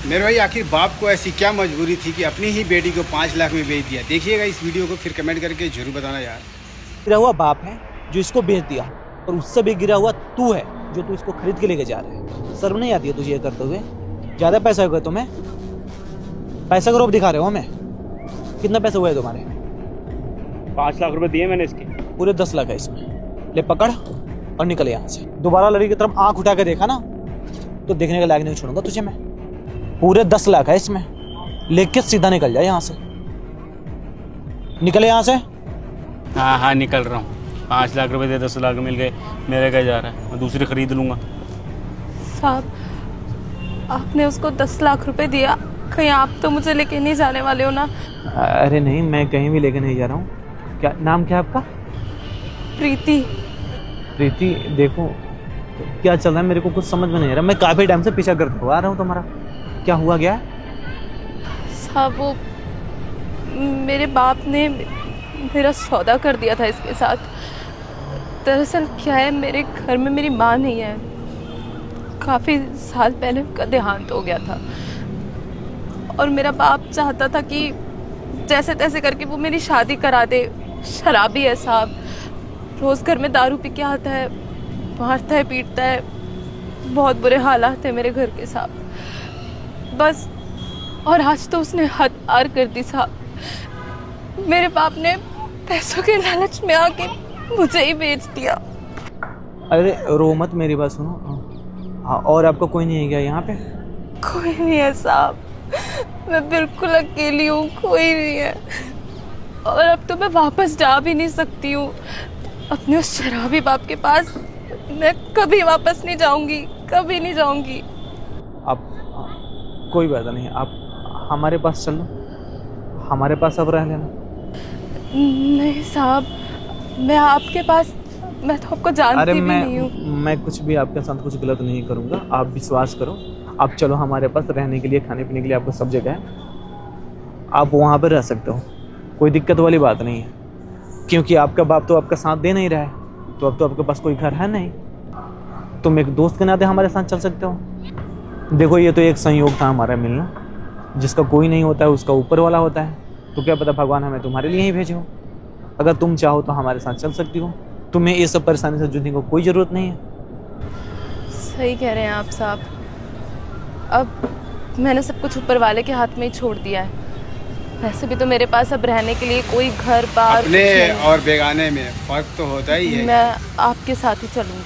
मेरे भाई आखिर बाप को ऐसी क्या मजबूरी थी कि अपनी ही बेटी को 5 लाख में बेच दिया। देखिएगा इस वीडियो को, फिर कमेंट करके जरूर बताना यार। गिरा हुआ बाप है जो इसको बेच दिया, और उससे भी गिरा हुआ तू है जो तू इसको खरीद के लेके जा रहा है। शर्म नहीं आती है तुझे ये करते हुए? ज्यादा पैसा होगा तुम्हें? पैसा का रूप दिखा रहे हो हमें? कितना पैसा हुआ है तुम्हारे? 5 लाख रुपए दिए मैंने इसके। पूरे 10 लाख है इसमें। ले पकड़ और निकल यहाँ से। दोबारा लड़की की तरफ आंख उठा के देखा ना तो देखने के लायक नहीं छोड़ूंगा तुझे मैं। पूरे 10 लाख है इसमें, लेके सीधा निकल जाए यहाँ से। निकले यहाँ से। हाँ निकल रहा हूँ। 5 लाख रुपए दे, 10 लाख मिल गए, मेरे क्या जा रहा है, मैं दूसरी खरीद लूंगा। साहब, आपने उसको 10 लाख रुपए दिया, कहीं आप तो मुझे लेके नहीं जाने वाले हो ना? अरे नहीं, मैं कहीं भी लेके नहीं जा रहा हूँ। क्या नाम क्या है आपका? प्रीति। प्रीति, देखो क्या चल रहा है मेरे को कुछ समझ में नहीं आ रहा। मैं काफी टाइम से पीछा करता हुआ आ रहा हूँ तुम्हारा। क्या हुआ गया? साहब, वो मेरे बाप ने मेरा सौदा कर दिया था इसके साथ। दरअसल क्या है, मेरे घर में मेरी माँ नहीं है। काफ़ी साल पहले उनका देहांत हो गया था, और मेरा बाप चाहता था कि जैसे तैसे करके वो मेरी शादी करा दे। शराबी है साहब, रोज़ घर में दारू पी के आता है, मारता है, पीटता है। बहुत बुरे हालात है मेरे घर के साहब। बस, और आज तो उसने हद पार कर दी साहब। मेरे बाप ने पैसों के लालच में आके मुझे ही बेच दिया। अरे रो मत, मेरी बात सुनो। हाँ, और आपका कोई नहीं है क्या यहाँ पे? कोई नहीं है साहब, मैं बिल्कुल अकेली हूँ, कोई नहीं है। और अब तो मैं वापस जा भी नहीं सकती हूँ अपने उस शराबी बाप के पास। मैं कभी वापस नहीं जाऊंगी, कभी नहीं जाऊंगी। आप कोई बात नहीं, आप हमारे पास चलो, हमारे पास अब रह लेना। नहीं साहब, मैं आपके पास, मैं तो आपको जानती भी नहीं हूँ। मैं कुछ भी आपके साथ कुछ गलत नहीं करूँगा, आप विश्वास करो। आप चलो हमारे पास, रहने के लिए, खाने पीने के लिए आपको सब जगह है। आप वहाँ पर रह सकते हो, कोई दिक्कत वाली बात नहीं है। क्योंकि आपका बाप तो आपका साथ दे नहीं रहा है, तो अब तो आपके पास कोई घर है नहीं। तुम एक दोस्त के नाते हमारे साथ चल सकते हो। देखो, ये तो एक संयोग था हमारा मिलना। जिसका कोई नहीं होता है उसका ऊपर वाला होता है। तो क्या पता भगवान हमें तुम्हारे लिए ही भेजे हो। अगर तुम चाहो तो हमारे साथ चल सकती हो। तुम्हें ये सब परेशानी से जूझने को कोई ज़रूरत नहीं है। सही कह रहे हैं आप साहब। अब मैंने सब कुछ ऊपर वाले के हाथ में ही छोड़ दिया है। वैसे भी तो मेरे पास अब रहने के लिए कोई घर बार अपने और बेगाने में फर्क तो होता ही है। मैं आपके साथ ही चलूंगी।